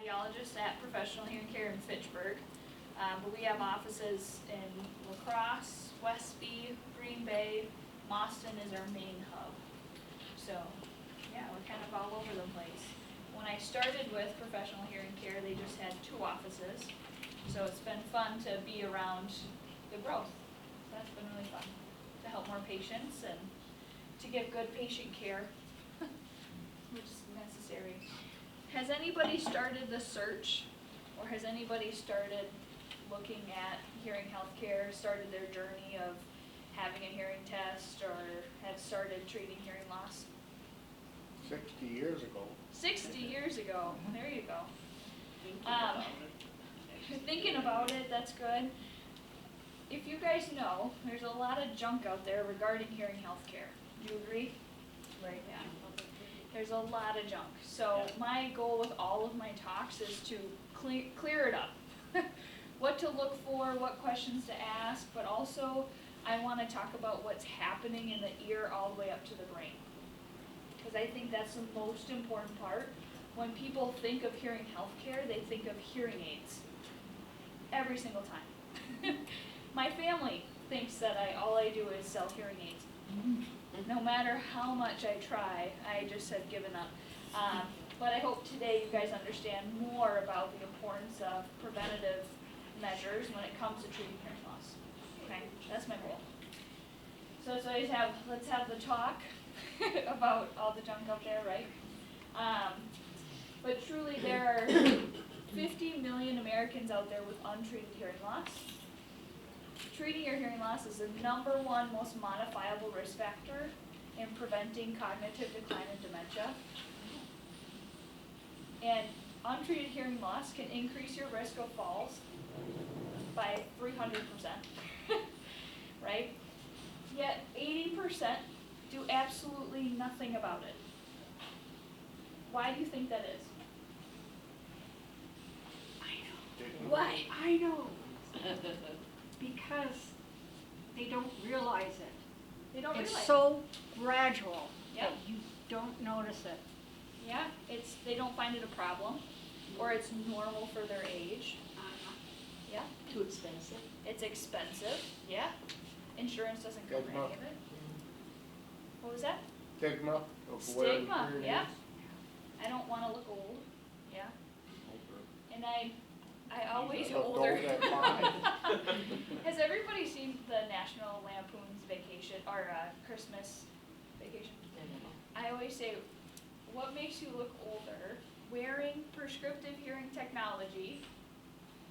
audiologist at Professional Hearing Care in Fitchburg. But we have offices in La Crosse, Westby, Green Bay. Mauston is our main hub. So, yeah, we're kind of all over the place. When I started with Professional Hearing Care, they just had 2 offices. So it's been fun to be around the growth. So that's been really fun to help more patients and to give good patient care, which is necessary. Has anybody started the search, or has anybody started looking at hearing healthcare, started their journey of having a hearing test, or have started treating hearing loss? 60 years ago. 60 years ago, there you go. Thinking about it, that's good. If you guys know, there's a lot of junk out there regarding hearing healthcare. Do you agree? Right. Yeah. There's a lot of junk. So my goal with all of my talks is to clear it up. What to look for, what questions to ask, but also I want to talk about what's happening in the ear all the way up to the brain. Because I think that's the most important part. When people think of hearing healthcare, they think of hearing aids. Every single time. My family thinks that all I do is sell hearing aids. No matter how much I try, I just have given up. But I hope today you guys understand more about the importance of preventative measures when it comes to treating hearing loss. Okay, that's my goal. So let's have the talk about all the junk out there, right? But truly there are 50 million Americans out there with untreated hearing loss. Treating your hearing loss is the #1 most modifiable risk factor in preventing cognitive decline and dementia. And untreated hearing loss can increase your risk of falls by 300%, right? Yet 80% do absolutely nothing about it. Why do you think that is? I know. Why? I know. Because they don't realize it. They don't It's realize. so gradual Yep. that you don't notice it. Yeah, they don't find it a problem, or it's normal for their age. Yeah, Too expensive. it's expensive. Yeah, insurance doesn't cover Stigma. any of it. What was that? Stigma of wearing Stigma. hearing Yeah. aids. I don't want to look old. Yeah, and I always Look older. old at 5. Has everybody seen the National Lampoon's Vacation or Christmas Vacation? I always say, what makes you look older? Wearing prescriptive hearing technology,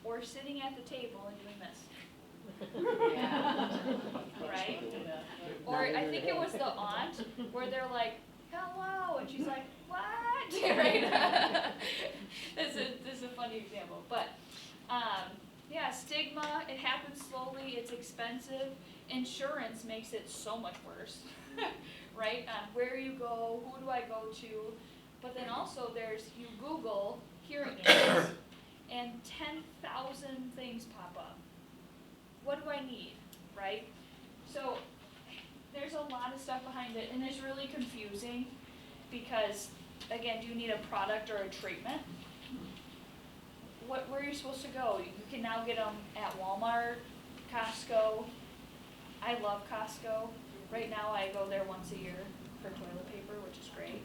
or sitting at the table and doing this, right? Or I think it was the aunt where they're like, "Hello," and she's like, "What?" Right? This is a funny example, but yeah, stigma. It happens slowly. It's expensive. Insurance makes it so much worse, right? Where you go, who do I go to? But then also you Google hearing aids, and 10,000 things pop up. What do I need, right? So there's a lot of stuff behind it, and it's really confusing because, again, do you need a product or a treatment? Where are you supposed to go? You can now get them at Walmart, Costco. I love Costco. Right now I go there once a year for toilet paper, which is great.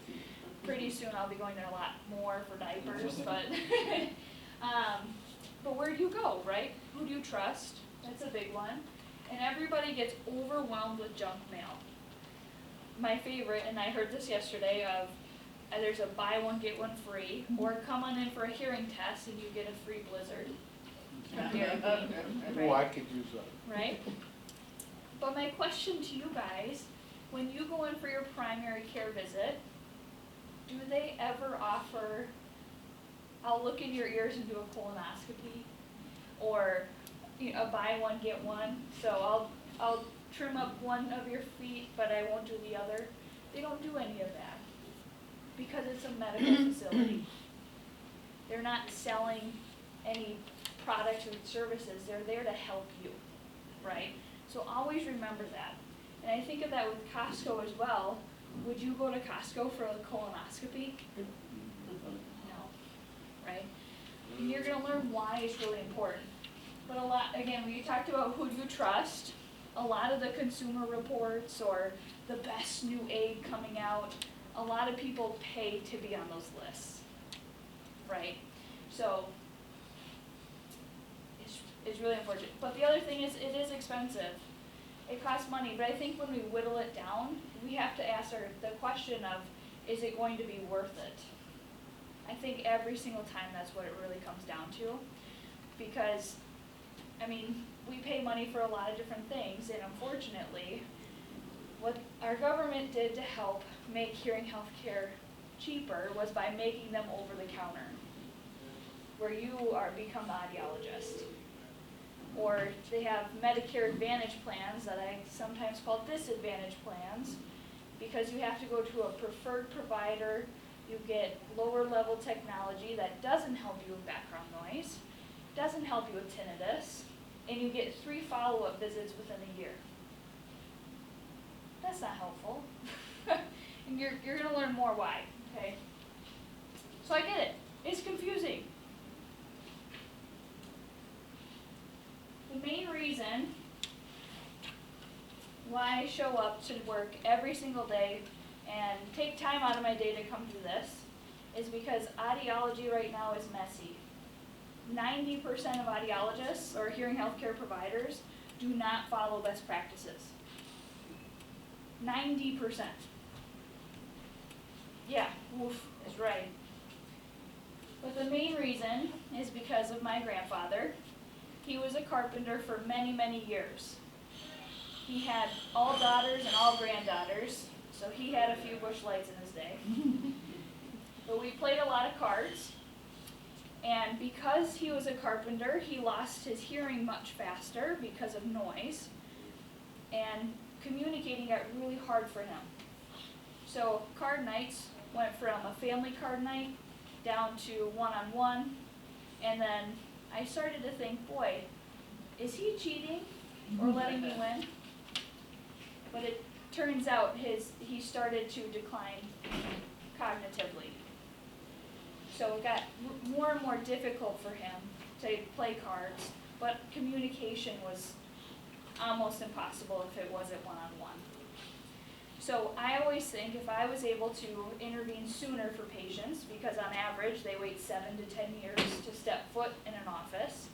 Pretty soon I'll be going there a lot more for diapers, but but where do you go, right? Who do you trust? That's a big one. And everybody gets overwhelmed with junk mail. My favorite, and I heard this yesterday, of there's a buy one, get one free, or come on in for a hearing test and you get a free Blizzard. From Dairy Queen, Oh, I right? could use that. Right? But my question to you guys, when you go in for your primary care visit, do they ever offer, I'll look in your ears and do a colonoscopy, or a buy one, get one, so I'll trim up one of your feet, but I won't do the other? They don't do any of that because it's a medical facility. They're not selling any products or services. They're there to help you, right? So always remember that. And I think of that with Costco as well. Would you go to Costco for a colonoscopy? No, right? And you're gonna learn why it's really important. But a lot, again, when you talked about who do you trust, a lot of the consumer reports or the best new aid coming out, a lot of people pay to be on those lists, right? So, it's really unfortunate. But the other thing is, it is expensive. It costs money, but I think when we whittle it down, we have to ask the question of, is it going to be worth it? I think every single time that's what it really comes down to. Because, I mean, we pay money for a lot of different things, and unfortunately, what our government did to help make hearing health care cheaper was by making them over the counter, where you become the audiologist. Or they have Medicare Advantage plans that I sometimes call disadvantage plans, because you have to go to a preferred provider, you get lower level technology that doesn't help you with background noise, doesn't help you with tinnitus, and you get 3 follow-up visits within a year. That's not helpful. And you're gonna learn more why, okay? So I get it, it's confusing. The main reason why I show up to work every single day and take time out of my day to come to this is because audiology right now is messy. 90% of audiologists or hearing healthcare providers do not follow best practices. 90%. Yeah, oof, is right. But the main reason is because of my grandfather. He was a carpenter for many, many years. He had all daughters and all granddaughters, so he had a few bush lights in his day. But we played a lot of cards, and because he was a carpenter, he lost his hearing much faster because of noise, and communicating got really hard for him. So card nights went from a family card night down to one-on-one, and then I started to think, boy, is he cheating or letting me win? But it turns out he started to decline cognitively. So it got more and more difficult for him to play cards, but communication was almost impossible if it wasn't one-on-one. So I always think if I was able to intervene sooner for patients, because on average they wait 7 to 10 years to step foot in an office,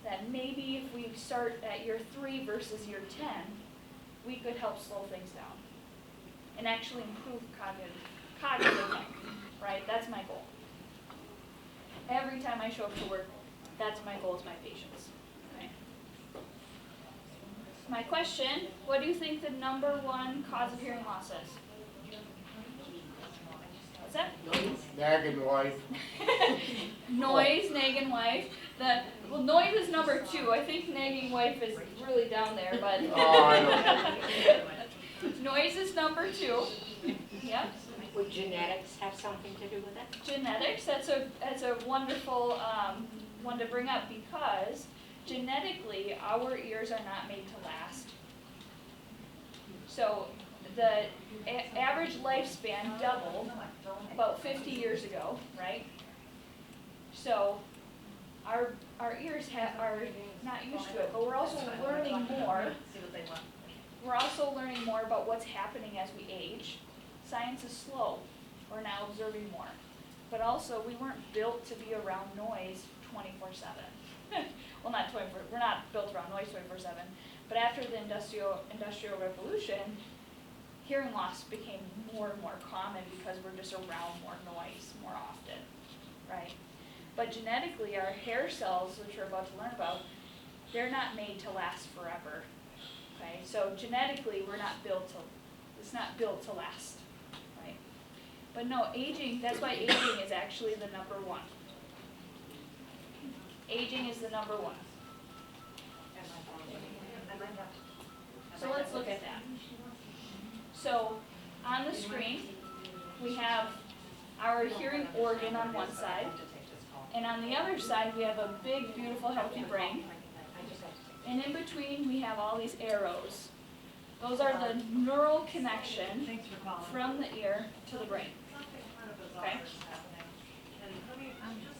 then maybe if we start at year 3 versus year 10, we could help slow things down and actually improve cognitive health, right? That's my goal. Every time I show up to work, that's my goal is my patients. Okay? My question, what do you think the -- cause of hearing loss is? What's that? Nagging wife. Noise, nagging wife. Noise is number 2. I think nagging wife is really down there, but Oh, I know. noise is number 2. Yep. Would genetics have something to do with it? Genetics, that's a wonderful one to bring up, because genetically our ears are not made to last. So the average lifespan doubled about 50 years ago, right? So our ears are not used to it, but we're also learning more. We're also learning more about what's happening as we age. Science is slow. We're now observing more. But also, we weren't built to be around noise 24/7. Well, not 24, we're not built around noise 24/7. But after the industrial revolution, hearing loss became more and more common because we're just around more noise more often, right? But genetically, our hair cells, which we're about to learn about, they're not made to last forever, okay? So genetically, it's not built to last. But no, aging, that's why aging is actually the number 1. Aging is the number 1. So let's look at that. So on the screen, we have our hearing organ on one side, and on the other side, we have a big, beautiful, healthy brain. And in between, we have all these arrows. Those are the neural connection from the ear to the brain. Okay?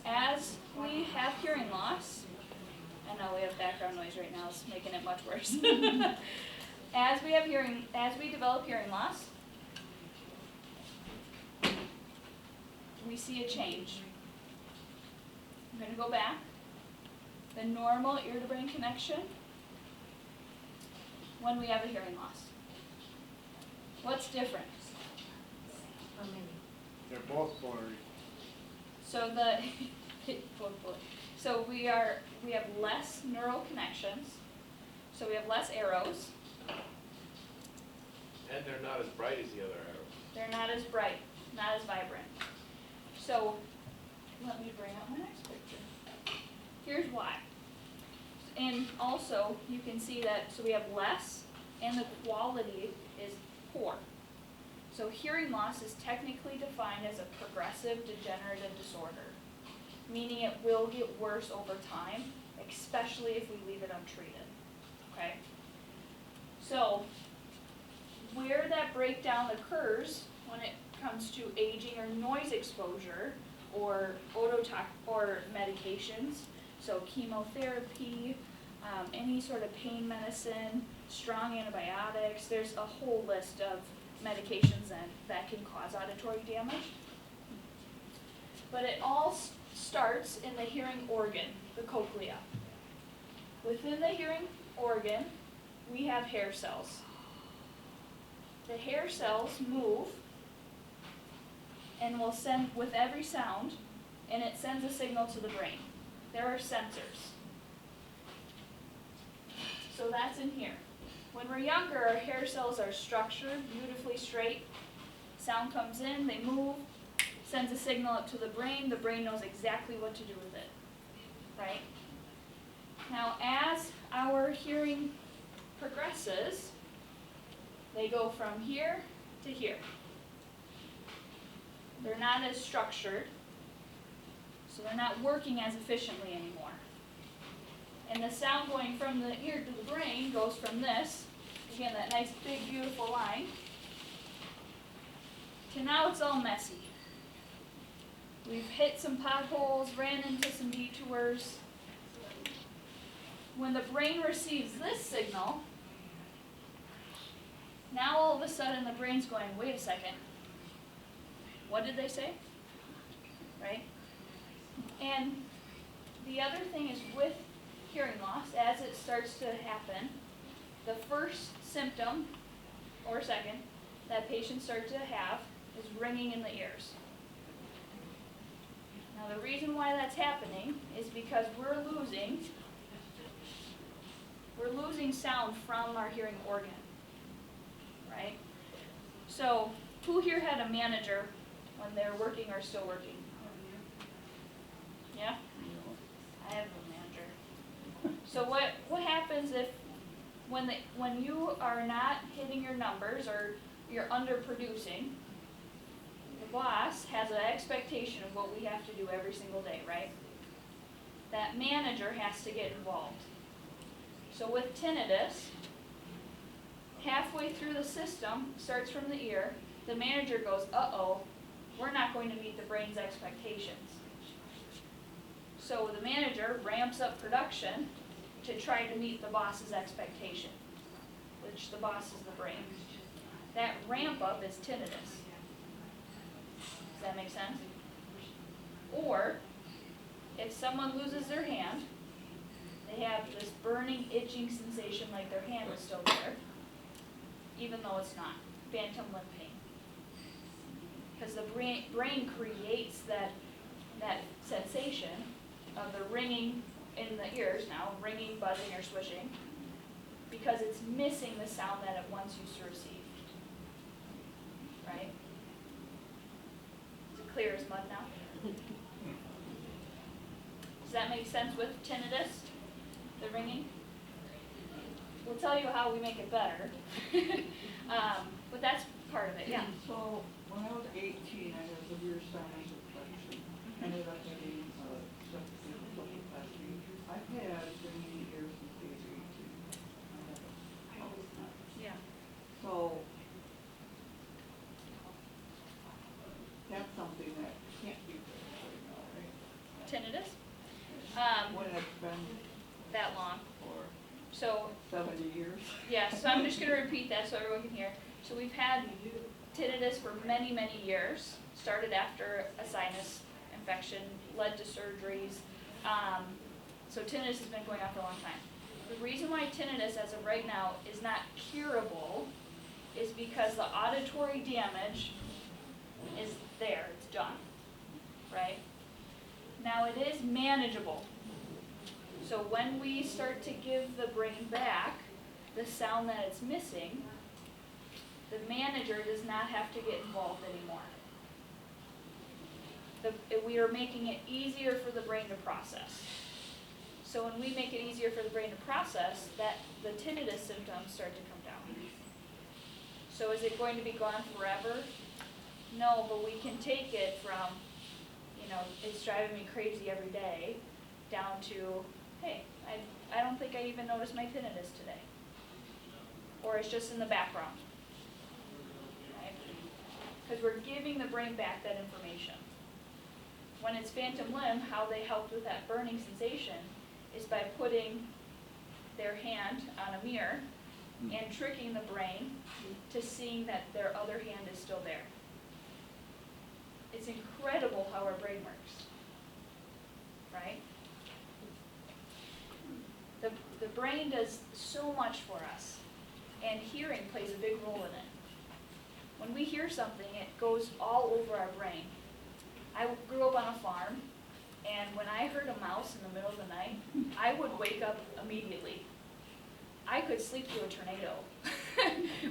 As we have hearing loss, I know we have background noise right now, it's making it much worse. As we develop hearing loss, we see a change. I'm going to go back. The normal ear to brain connection when we have a hearing loss. What's different? How many? They're both blurry. So so we have less neural connections. So we have less arrows. And they're not as bright as the other arrows. They're not as bright, not as vibrant. So let me bring up my next picture. Here's why. And also you can see that so we have less and the quality is poor. So hearing loss is technically defined as a progressive degenerative disorder, meaning it will get worse over time, especially if we leave it untreated. Okay? So where that breakdown occurs when it comes to aging or noise exposure or or medications, so chemotherapy, any sort of pain medicine, strong antibiotics, there's a whole list of medications that can cause auditory damage. But it all starts in the hearing organ, the cochlea. Within the hearing organ, we have hair cells. The hair cells move and will send with every sound, and it sends a signal to the brain. There are sensors. So that's in here. When we're younger, our hair cells are structured, beautifully straight. Sound comes in, they move, sends a signal up to the brain knows exactly what to do with it, right? Now, as our hearing progresses, they go from here to here. They're not as structured, so they're not working as efficiently anymore. And the sound going from the ear to the brain goes from this, again, that nice big beautiful line, to now it's all messy. We've hit some potholes, ran into some detours. When the brain receives this signal, now all of a sudden the brain's going, wait a second, what did they say? Right? And the other thing is with hearing loss, as it starts to happen, the first symptom, or second, that patients start to have is ringing in the ears. Now the reason why that's happening is because we're losing sound from our hearing organ, right? So who here had a manager when they're working or still working? Yeah? I have a manager. So what happens if when you are not hitting your numbers or you're underproducing, the boss has an expectation of what we have to do every single day, right? That manager has to get involved. So with tinnitus, halfway through the system, starts from the ear, the manager goes, uh-oh, we're not going to meet the brain's expectations. So the manager ramps up production to try to meet the boss's expectation, which the boss is the brain. That ramp up is tinnitus. Does that make sense? Or, if someone loses their hand, they have this burning, itching sensation like their hand is still there, even though it's not. Phantom limb pain. Because the brain creates that sensation of the ringing in the ears now, ringing, buzzing, or swishing, because it's missing the sound that it once used to receive. Right? Is it clear as mud now? Does that make sense with tinnitus? The ringing? We'll tell you how we make it better. But that's part of it, yeah. So, when I was 18, I had severe sinus infection. Ended up getting septicoplasty. I've had ringing ears since age 18. Yeah. So, that's something that can't be fixed right now. tinnitus. When it's been That long. for So 70 years. yeah, so I'm just gonna repeat that so everyone can hear. So we've had tinnitus for many, many years. Started after a sinus infection, led to surgeries. So tinnitus has been going on for a long time. The reason why tinnitus as of right now is not curable is because the auditory damage is there, it's done, right? Now it is manageable. So when we start to give the brain back the sound that it's missing, the manager does not have to get involved anymore. We are making it easier for the brain to process. So when we make it easier for the brain to process, that the tinnitus symptoms start to come down. So is it going to be gone forever? No, but we can take it from, it's driving me crazy every day, down to, hey, I don't think I even noticed my tinnitus today. Or it's just in the background. Right? Because we're giving the brain back that information. When it's phantom limb, how they helped with that burning sensation is by putting their hand on a mirror and tricking the brain to seeing that their other hand is still there. It's incredible how our brain works, right? The brain does so much for us, and hearing plays a big role in it. When we hear something, it goes all over our brain. I grew up on a farm, and when I heard a mouse in the middle of the night, I would wake up immediately. I could sleep through a tornado.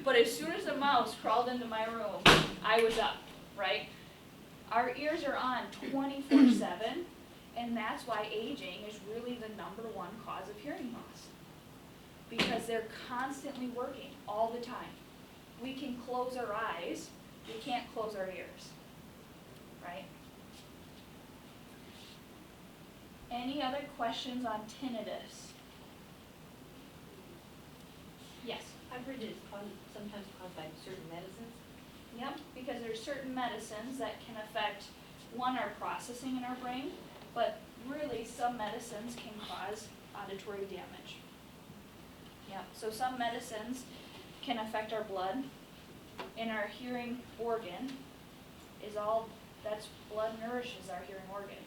But as soon as a mouse crawled into my room, I was up, right? Our ears are on 24/7, and that's why aging is really the #1 cause of hearing loss. Because they're constantly working all the time. We can close our eyes, we can't close our ears, right? Any other questions on tinnitus? Yes? I've heard it's sometimes caused by certain medicines. Yep, because there's certain medicines that can affect, one, our processing in our brain, but really some medicines can cause auditory damage. Yep, so some medicines can affect our blood, and our hearing organ that's blood nourishes our hearing organ.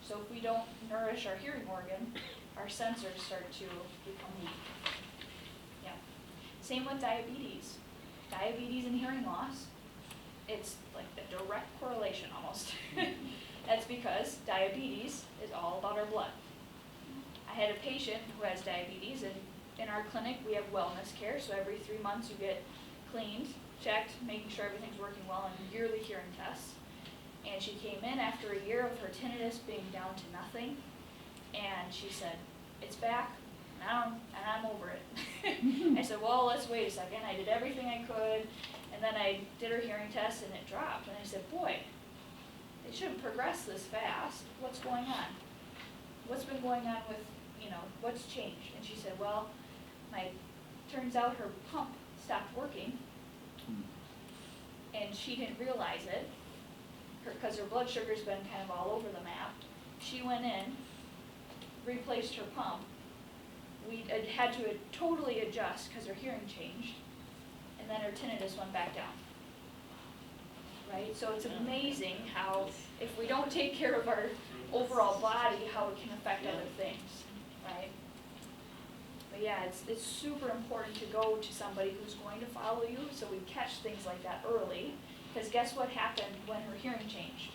So if we don't nourish our hearing organ, our sensors start to become weak. Yeah. Same with diabetes. Diabetes and hearing loss, it's like a direct correlation almost. That's because diabetes is all about our blood. I had a patient who has diabetes, and in our clinic we have wellness care, so every 3 months you get cleaned, checked, making sure everything's working well, and yearly hearing tests. And she came in after a year of her tinnitus being down to nothing, and she said, it's back, and I'm over it. I said, well, let's wait a second. I did everything I could, and then I did her hearing test, and it dropped. And I said, boy, it shouldn't progress this fast. What's going on? What's been going on with, what's changed? And she said, well, turns out her pump stopped working, and she didn't realize it, because her blood sugar's been kind of all over the map. She went in, replaced her pump. We had to totally adjust because her hearing changed, and then her tinnitus went back down. Right? So it's amazing how, if we don't take care of our overall body, how it can affect other things, right? But yeah, it's super important to go to somebody who's going to follow you, so we catch things like that early. Because guess what happened when her hearing changed?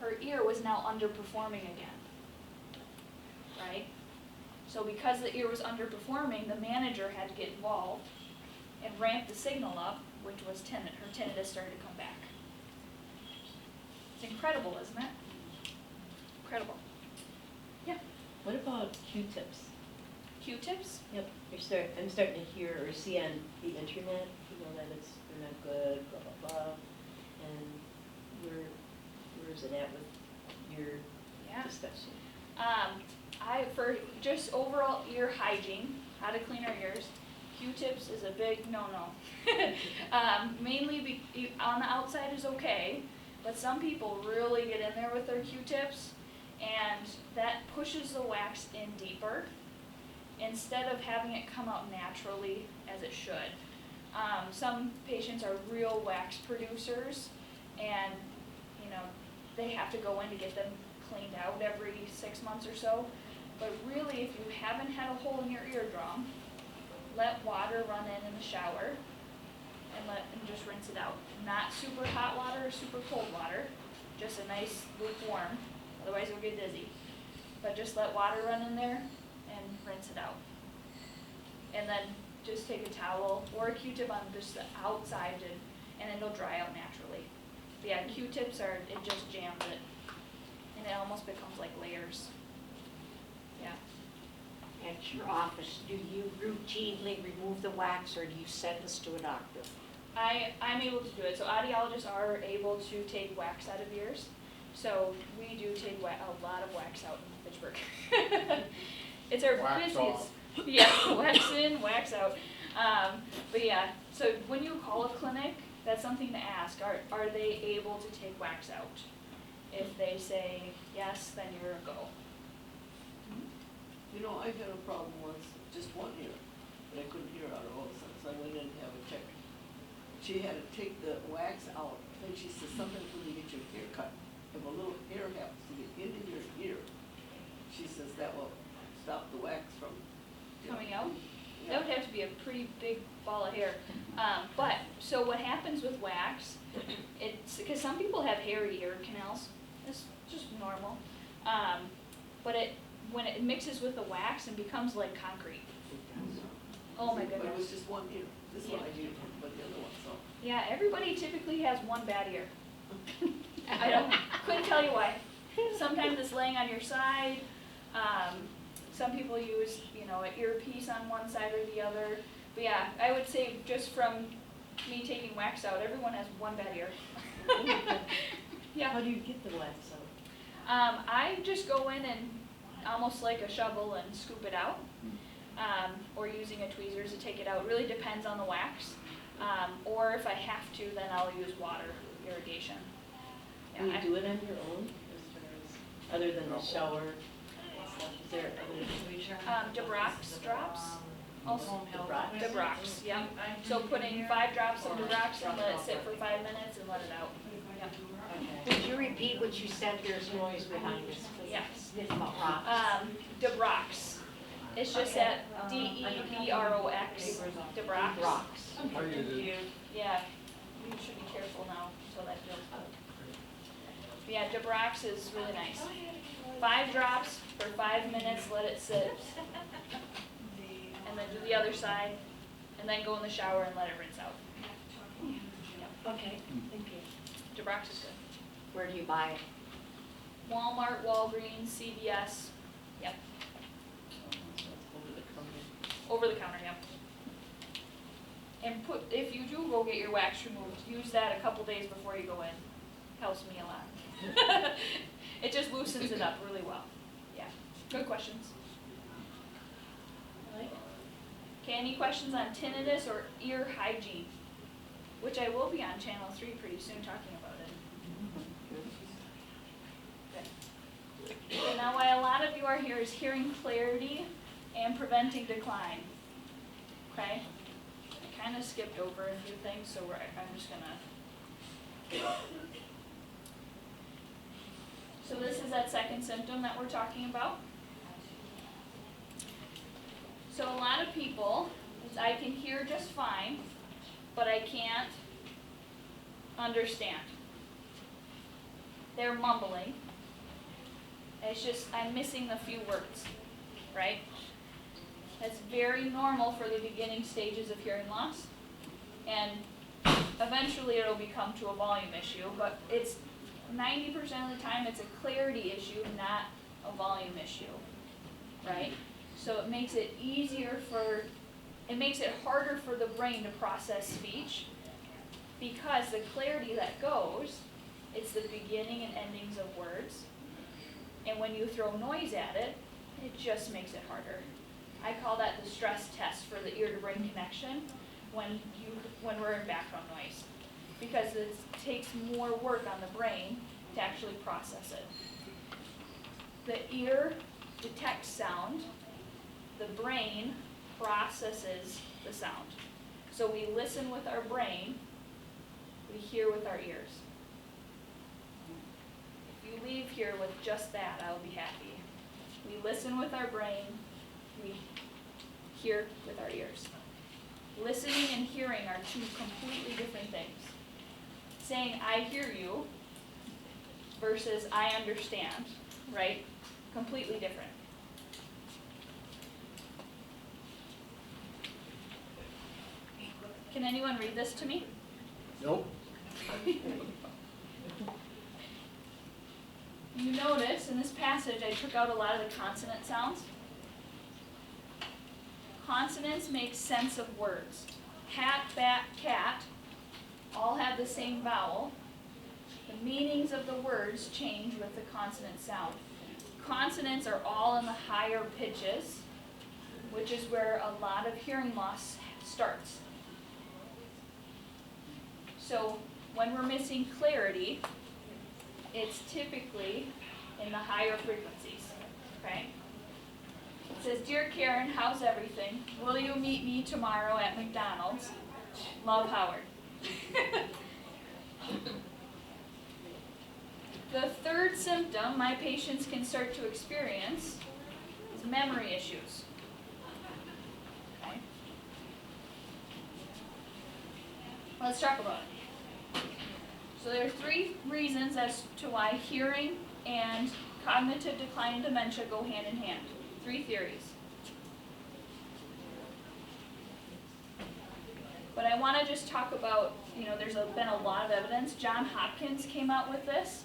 Her ear was now underperforming again, right? So because the ear was underperforming, the manager had to get involved and ramp the signal up, which was her tinnitus started to come back. It's incredible, isn't it? Incredible. Yeah. What about Q-tips? Q-tips? Yep, I'm starting to hear or see on the internet, that they're not good, blah, blah, blah. And where is it at with your discussion? For just overall ear hygiene, how to clean our ears, Q-tips is a big no-no. Mainly on the outside is okay, but but some people really get in there with their Q-tips, and that pushes the wax in deeper instead of having it come out naturally as it should. Some patients are real wax producers, and they have to go in to get them cleaned out every 6 months or so. But really, if you haven't had a hole in your eardrum, let water run in the shower and just rinse it out. Not super hot water or super cold water, just a nice lukewarm, otherwise you'll get dizzy. But just let water run in there and rinse it out. And then just take a towel or a Q-tip on just the outside and it'll dry out naturally. But yeah, Q-tips it just jams it. And it almost becomes like layers. Yeah. At your office, do you routinely remove the wax or do you send us to a doctor? I'm able to do it. So audiologists are able to take wax out of ears. So we do take a lot of wax out in Fitchburg. It's our Wax busiest. off. Yeah, wax in, wax out. But yeah, so when you call a clinic, that's something to ask. Are they able to take wax out? If they say yes, then you're a go. You know, I had a problem once, just one ear, but I couldn't hear out of all of a sudden, so I went in to have a check. She had to take the wax out, and she said, sometimes when you get your hair cut, if a little hair happens to get into your ear, she says that will stop the wax from Coming out? Yeah. That would have to be a pretty big ball of hair. So what happens with wax, it's, because some people have hairy ear canals, it's just normal. But when it mixes with the wax and becomes like concrete. Oh my But it was goodness. just one ear, this one I knew, but the other one, so. Yeah, everybody typically has one bad ear. I couldn't tell you why. Sometimes it's laying on your side. Some people use, an earpiece on one side or the other. But yeah, I would say just from me taking wax out, everyone has one bad ear. Yeah. How do you get the wax out? I just go in and almost like a shovel and scoop it out, or using a tweezers to take it out. It really depends on the wax. Or if I have to, then I'll use water irrigation. Do you I- do it on your own, as far as, other than the shower and stuff? Is there other? DeBrox drops. Also, DeBrox? DeBrox, yeah. So putting 5 drops of DeBrox and let it sit for 5 minutes and let it out. Yep. Okay. Would you repeat what you said? There's noise behind us. Yes. It's about rocks. DeBrox. It's just at DEBROX. DeBrox. Rocks. I use it. Yeah, you should be careful now, so that feels. Yeah, DeBrox is really nice. 5 drops for 5 minutes, let it sit. And then do the other side, and then go in the shower and let it rinse out. Yep. Okay, thank you. DeBrox is good. Where do you buy it? Walmart, Walgreens, CVS, yep, Over the counter. over the counter, yep. And if you do go get your wax removed, use that a couple days before you go in. Helps me a lot. It just loosens it up really well. Yeah, good questions. Okay, any questions on tinnitus or ear hygiene? Which I will be on Channel 3 pretty soon talking about it. So now why a lot of you are here is hearing clarity and preventing decline. Okay? I kind of skipped over a few things, so I'm just gonna. So this is that second symptom that we're talking about. So a lot of people, I can hear just fine, but I can't understand. They're mumbling. It's just, I'm missing a few words, right? That's very normal for the beginning stages of hearing loss. And eventually it'll become to a volume issue, but it's 90% of the time it's a clarity issue, not a volume issue, right? So it makes it harder for the brain to process speech, because the clarity that goes, it's the beginning and endings of words. And when you throw noise at it, it just makes it harder. I call that the stress test for the ear to brain connection when we're in background noise. because it takes more work on the brain to actually process it. The ear detects sound, the brain processes the sound. So we listen with our brain, we hear with our ears. If you leave here with just that, I will be happy. We listen with our brain, we hear with our ears. Listening and hearing are two completely different things. Saying I hear you versus I understand, right? Completely different. Can anyone read this to me? Nope. You notice in this passage I took out a lot of the consonant sounds. Consonants make sense of words. Hat, bat, cat all have the same vowel. The meanings of the words change with the consonant sound. Consonants are all in the higher pitches, which is where a lot of hearing loss starts. So when we're missing clarity, it's typically in the higher frequencies, okay? It says, "Dear Karen, how's everything? Will you meet me tomorrow at McDonald's? Love, Howard." The third symptom my patients can start to experience is memory issues. Okay? Let's talk about it. So there are 3 reasons as to why hearing and cognitive decline and dementia go hand in hand. 3 theories. But I want to just talk about, there's been a lot of evidence. John Hopkins came out with this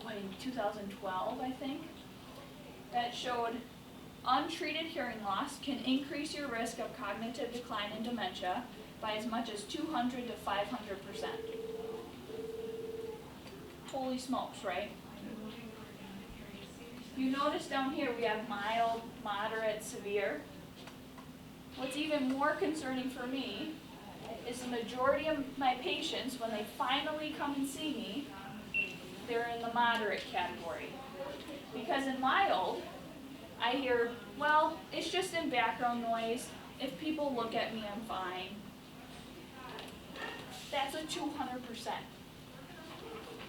in 2012, I think, that showed untreated hearing loss can increase your risk of cognitive decline and dementia by as much as 200 to 500%. Holy smokes, right? You notice down here we have mild, moderate, severe. What's even more concerning for me is the majority of my patients, when they finally come and see me, they're in the moderate category. Because in mild, I hear, well, it's just in background noise. If people look at me, I'm fine. That's a 200%.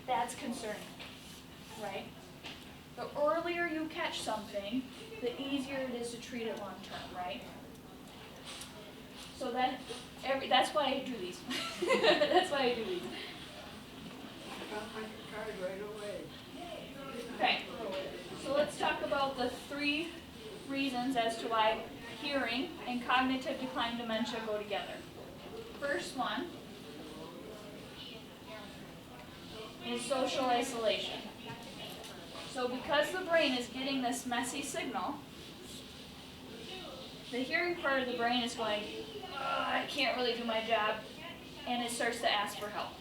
That's concerning, right? The earlier you catch something, the easier it is to treat it long term, right? So that's why I do these. That's why I do these. Okay, so let's talk about the 3 reasons as to why hearing and cognitive decline and dementia go together. First one is social isolation. So because the brain is getting this messy signal, the hearing part of the brain is going, I can't really do my job, and it starts to ask for help.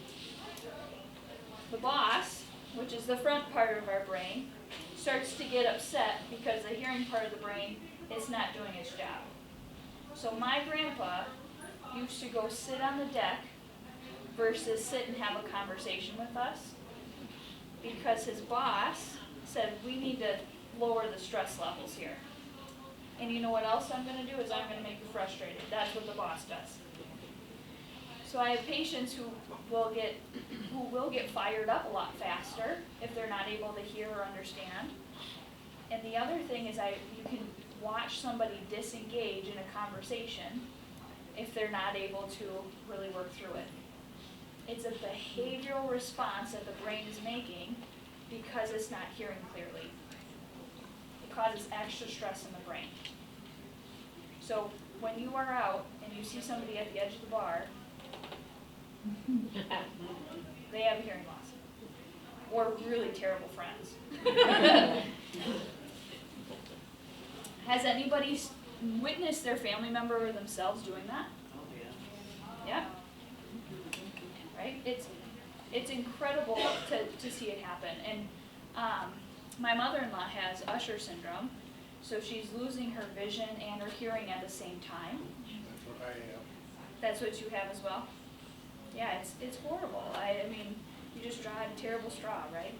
The boss, which is the front part of our brain, starts to get upset because the hearing part of the brain is not doing its job. So my grandpa used to go sit on the deck versus sit and have a conversation with us because his boss said, we need to lower the stress levels here. And you know what else I'm going to do is I'm going to make you frustrated. That's what the boss does. So I have patients who will get fired up a lot faster if they're not able to hear or understand. And the other thing is you can watch somebody disengage in a conversation if they're not able to really work through it. It's a behavioral response that the brain is making because it's not hearing clearly. It causes extra stress in the brain. So when you are out and you see somebody at the edge of the bar, they have a hearing loss. Or really terrible friends. Has anybody witnessed their family member or themselves doing that? Yeah. Right? It's incredible to see it happen. And my mother-in-law has Usher syndrome, so she's losing her vision and her hearing at the same time. That's what I have. That's what you have as well? Yeah, it's horrible. I mean, you just draw a terrible straw, right?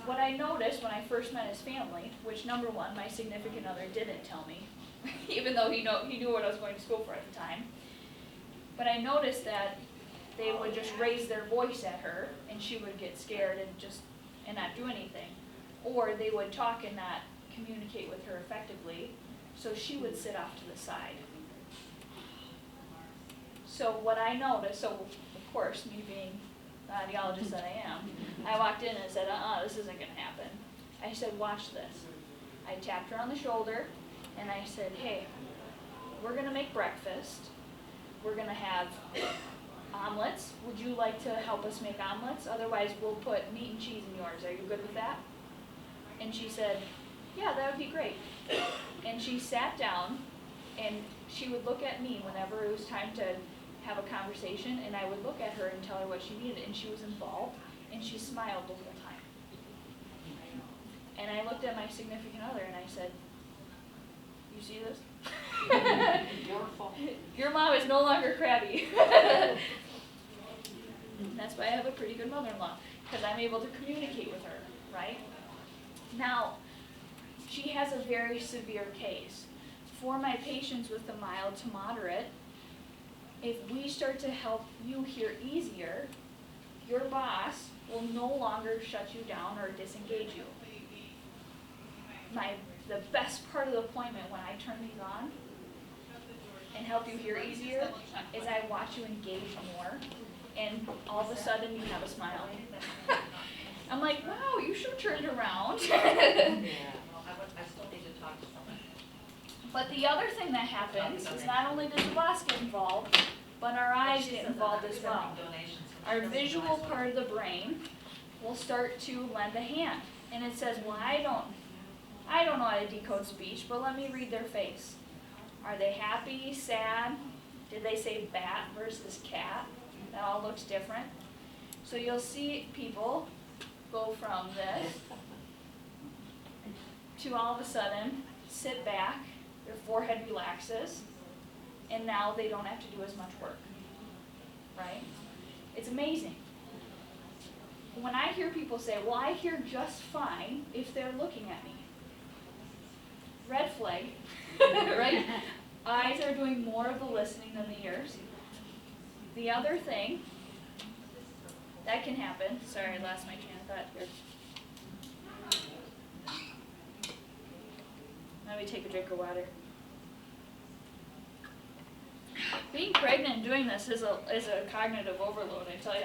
What I noticed when I first met his family, which number one, my significant other didn't tell me, even though he knew what I was going to school for at the time. But I noticed that they would just raise their voice at her, and she would get scared and not do anything. Or they would talk and not communicate with her effectively, so she would sit off to the side. So what I noticed, so of course, me being the audiologist that I am, I walked in and said, this isn't gonna happen. I said, watch this. I tapped her on the shoulder, and I said, hey, we're gonna make breakfast. We're gonna have omelets. Would you like to help us make omelets? Otherwise, we'll put meat and cheese in yours. Are you good with that? And she said, yeah, that would be great. And she sat down, and she would look at me whenever it was time to have a conversation, and I would look at her and tell her what she needed, and she was involved, and she smiled the whole time. And I looked at my significant other, and I said, you see this? Your fault. Your mom is no longer crabby. That's why I have a pretty good mother-in-law, because I'm able to communicate with her, right? Now, she has a very severe case. For my patients with the mild to moderate, if we start to help you hear easier, your boss will no longer shut you down or disengage you. The best part of the appointment when I turn these on and help you hear easier is I watch you engage more, and all of a sudden you have a smile. I'm like, wow, you should have turned around. I still need to talk to someone. But the other thing that happens is not only does the boss get involved, but our eyes get involved as well. Our visual part of the brain will start to lend a hand. And it says, well, I don't know how to decode speech, but let me read their face. Are they happy, sad? Did they say bat versus cat? That all looks different. So you'll see people go from this to all of a sudden sit back, their forehead relaxes, and now they don't have to do as much work, right? It's amazing. When I hear people say, well, I hear just fine if they're looking at me. Red flag, right? Eyes are doing more of the listening than the ears. The other thing that can happen, sorry, I lost my train of thought here. Let me take a drink of water. Being pregnant and doing this is a cognitive overload, I tell you.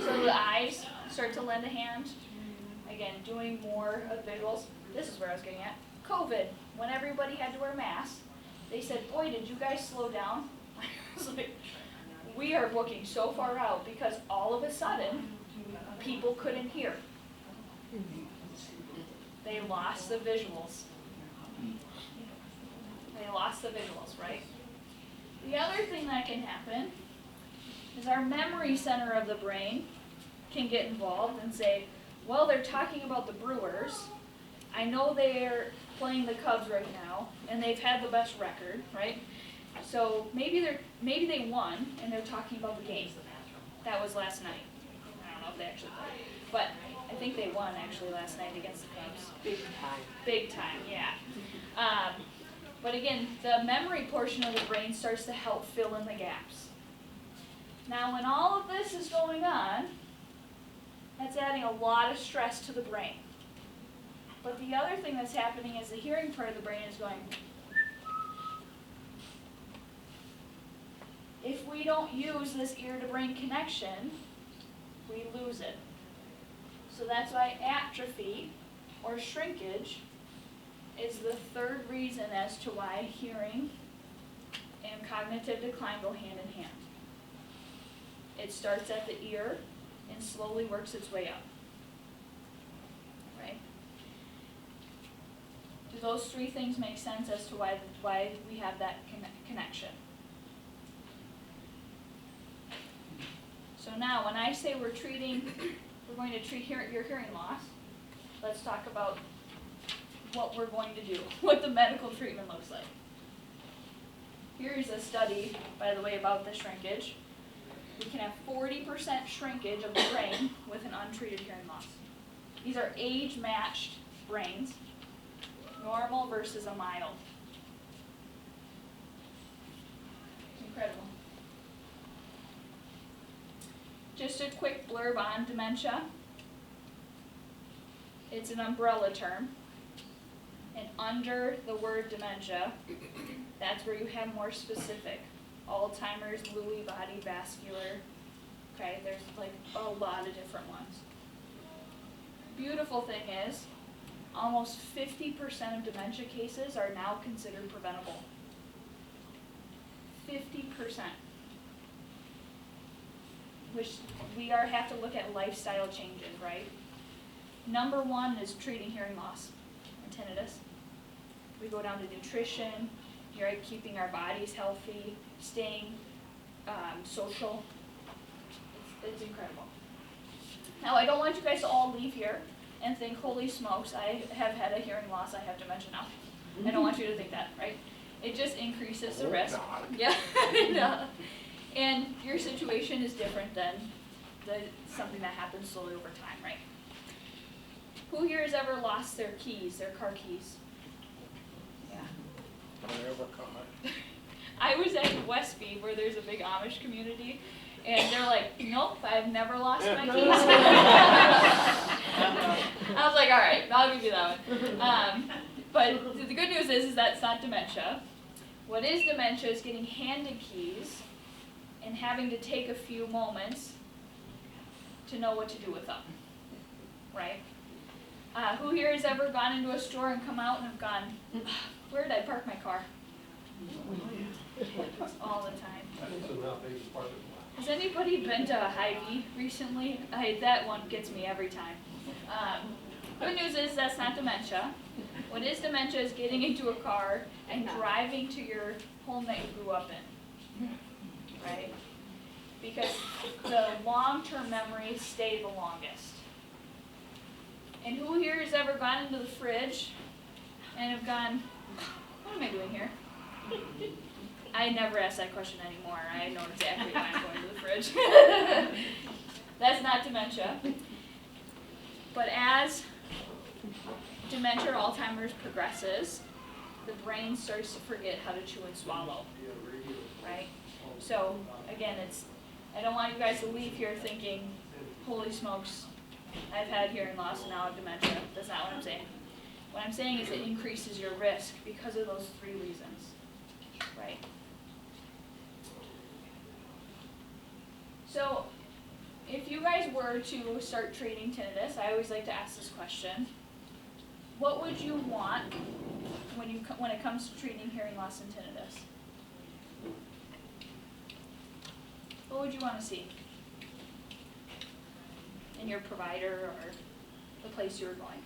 So the eyes start to lend a hand. Again, doing more of visuals. This is where I was getting at. COVID, when everybody had to wear masks, they said, boy, did you guys slow down? I was like, we are looking so far out because all of a sudden, people couldn't hear. They lost the visuals. They lost the visuals, right? The other thing that can happen is our memory center of the brain can get involved and say, well, they're talking about the Brewers. I know they're playing the Cubs right now, and they've had the best record, right? So maybe they won, and they're talking about the game. That was last night. I don't know if they actually played, but I think they won actually last night against the Cubs. Big time. Big time, yeah. But again, the memory portion of the brain starts to help fill in the gaps. Now, when all of this is going on, that's adding a lot of stress to the brain. But the other thing that's happening is the hearing part of the brain is going. If we don't use this ear-to-brain connection, we lose it. So that's why atrophy or shrinkage is the third reason as to why hearing and cognitive decline go hand in hand. It starts at the ear and slowly works its way up. Right? Do those three things make sense as to why we have that connection? So now, when I say we're going to treat your hearing loss, let's talk about what we're going to do, what the medical treatment looks like. Here's a study, by the way, about the shrinkage. We can have 40% shrinkage of the brain with an untreated hearing loss. These are age-matched brains, normal versus a mild. Incredible. Just a quick blurb on dementia. It's an umbrella term. And under the word dementia, that's where you have more specific. Alzheimer's, Lewy body vascular. Okay, there's like a lot of different ones. Beautiful thing is, almost 50% of dementia cases are now considered preventable. 50%. Which we have to look at lifestyle changes, right? Number one is treating hearing loss and tinnitus. We go down to nutrition, right, keeping our bodies healthy, staying social. It's incredible. Now, I don't want you guys to all leave here and think, holy smokes, I have had a hearing loss, I have dementia now. I don't want you to think that, right? It just increases the risk. Yeah. And your situation is different than something that happens slowly over time, right? Who here has ever lost their keys, their car keys? Yeah. Whatever car. I was at Westby, where there's a big Amish community, and they're like, nope, I've never lost my keys. I was like, all right, I'll give you that one. But the good news is that's not dementia. What is dementia is getting handed keys and having to take a few moments to know what to do with them, right? Who here has ever gone into a store and come out and have gone, where did I park my car? All the time. Has anybody been to a Hy-Vee recently? That one gets me every time. Good news is that's not dementia. What is dementia is getting into a car and driving to your home that you grew up in, right? Because the long-term memories stay the longest. And who here has ever gone into the fridge and have gone, what am I doing here? I never ask that question anymore. I know exactly why I'm going to the fridge. That's not dementia. But as dementia or Alzheimer's progresses, the brain starts to forget how to chew and swallow, right? So again, I don't want you guys to leave here thinking, holy smokes, I've had hearing loss and now I have dementia. That's not what I'm saying. What I'm saying is it increases your risk because of those 3 reasons, right? So if you guys were to start treating tinnitus, I always like to ask this question. What would you want when it comes to treating hearing loss and tinnitus? What would you want to see in your provider or the place you were going?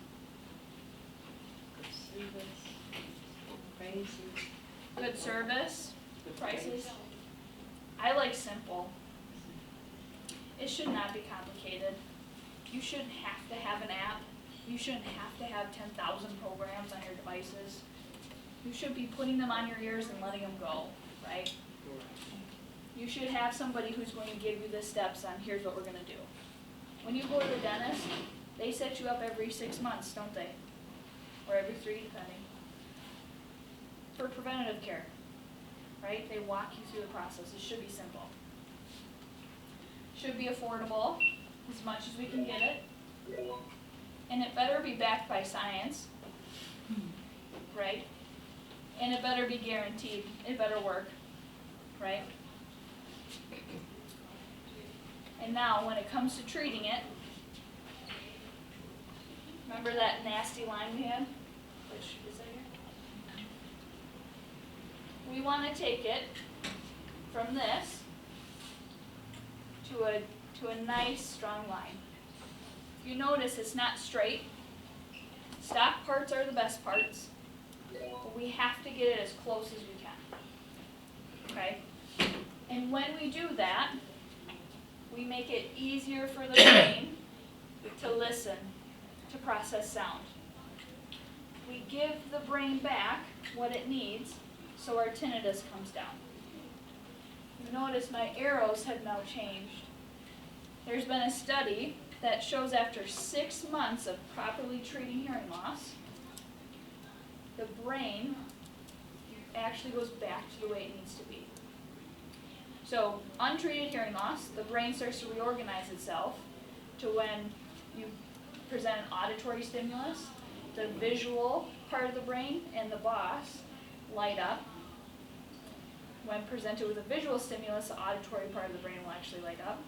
Good service, prices. Good service, prices. I like simple. It should not be complicated. You shouldn't have to have an app. You shouldn't have to have 10,000 programs on your devices. You should be putting them on your ears and letting them go, right? You should have somebody who's going to give you the steps on here's what we're going to do. When you go to the dentist, they set you up every 6 months, don't they? Or every 3, depending. For preventative care, right? They walk you through the process. It should be simple. Should be affordable, as much as we can get it. And it better be backed by science, right? And it better be guaranteed. It better work, right? And now, when it comes to treating it, remember that nasty line we had? Which is that here? We want to take it from this to a nice, strong line. If you notice, it's not straight. Stock parts are the best parts, but we have to get it as close as we can. Okay? And when we do that, we make it easier for the brain to listen, to process sound. We give the brain back what it needs so our tinnitus comes down. You notice my arrows have now changed. There's been a study that shows after 6 months of properly treating hearing loss, the brain actually goes back to the way it needs to be. So untreated hearing loss, the brain starts to reorganize itself to when you present an auditory stimulus, the visual part of the brain and the boss light up. When presented with a visual stimulus, the auditory part of the brain will actually light up.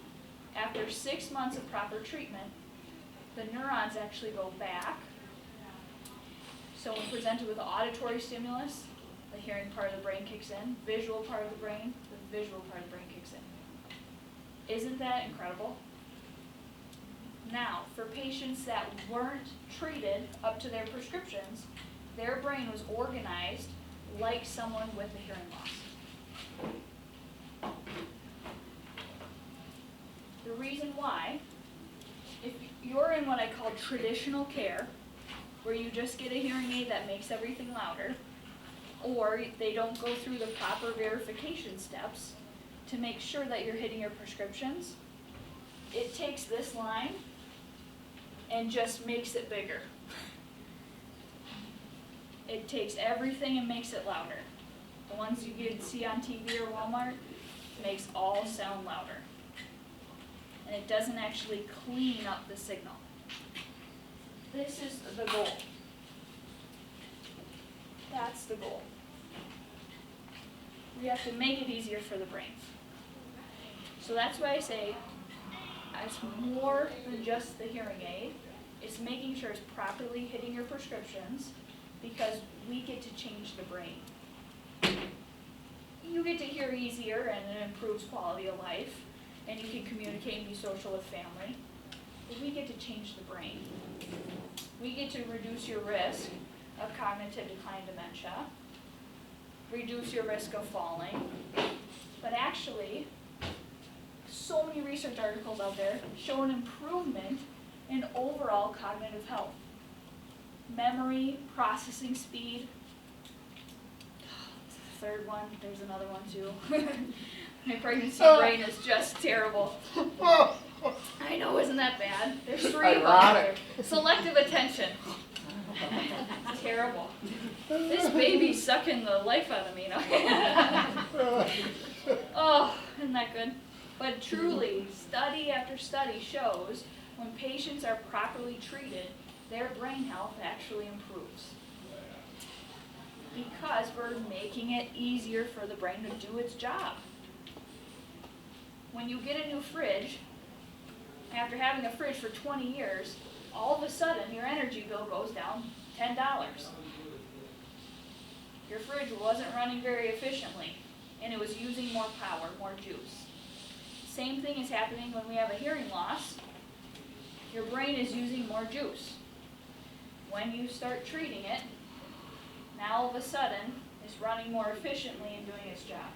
After 6 months of proper treatment, the neurons actually go back. So when presented with the auditory stimulus, the hearing part of the brain kicks in, visual part of the brain, the visual part of the brain kicks in. Isn't that incredible? Now, for patients that weren't treated up to their prescriptions, their brain was organized like someone with a hearing loss. The reason why, if you're in what I call traditional care, where you just get a hearing aid that makes everything louder, or they don't go through the proper verification steps to make sure that you're hitting your prescriptions, it takes this line and just makes it bigger. It takes everything and makes it louder. The ones you see on TV or Walmart makes all sound louder. And it doesn't actually clean up the signal. This is the goal. That's the goal. We have to make it easier for the brain. So that's why I say it's more than just the hearing aid. It's making sure it's properly hitting your prescriptions, because we get to change the brain. You get to hear easier and it improves quality of life, and you can communicate and be social with family. But we get to change the brain. We get to reduce your risk of cognitive decline and dementia, reduce your risk of falling. But actually, so many research articles out there show an improvement in overall cognitive health. Memory, processing speed. The third one, there's another one too. My pregnancy brain is just terrible. I know, isn't that bad? There's 3 of them. Ironic. Selective attention. Terrible. This baby's sucking the life out of me now. Oh, isn't that good? But truly, study after study shows when patients are properly treated, their brain health actually improves. Because we're making it easier for the brain to do its job. When you get a new fridge, after having a fridge for 20 years, all of a sudden your energy bill goes down $10. Your fridge wasn't running very efficiently, and it was using more power, more juice. Same thing is happening when we have a hearing loss. Your brain is using more juice. When you start treating it, now all of a sudden it's running more efficiently and doing its job.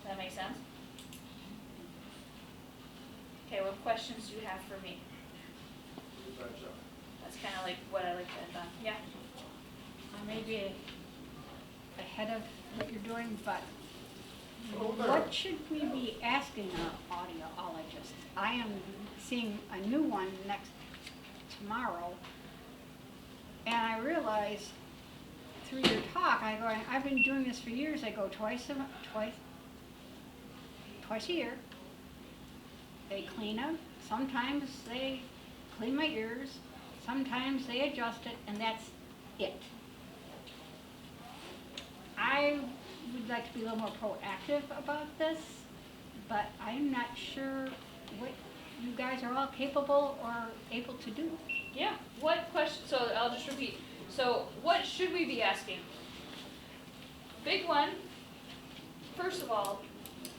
Does that make sense? Okay, what questions do you have for me? That's kind of like what I like to end on. Yeah? Maybe ahead of what you're doing, but what should we be asking our audiologist? I am seeing a new one tomorrow, and I realize through your talk, I've been doing this for years. I go twice a year. They clean them. Sometimes they clean my ears. Sometimes they adjust it, and that's it. I would like to be a little more proactive about this, but I'm not sure what you guys are all capable or able to do. Yeah. What question? So I'll just repeat. So what should we be asking? Big one. First of all,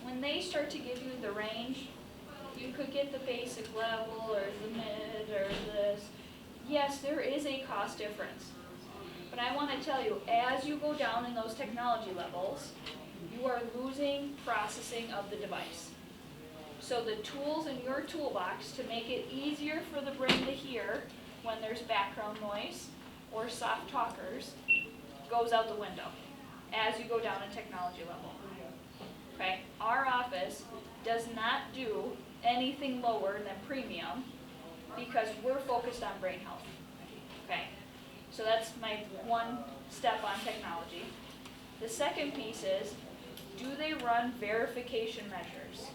when they start to give you the range, you could get the basic level or the mid or this. Yes, there is a cost difference. But I want to tell you, as you go down in those technology levels, you are losing processing of the device. So the tools in your toolbox to make it easier for the brain to hear when there's background noise or soft talkers goes out the window. as you go down in technology level. Okay, our office does not do anything lower than premium because we're focused on brain health. Okay, so that's my one step on technology. The second piece is, do they run verification measures,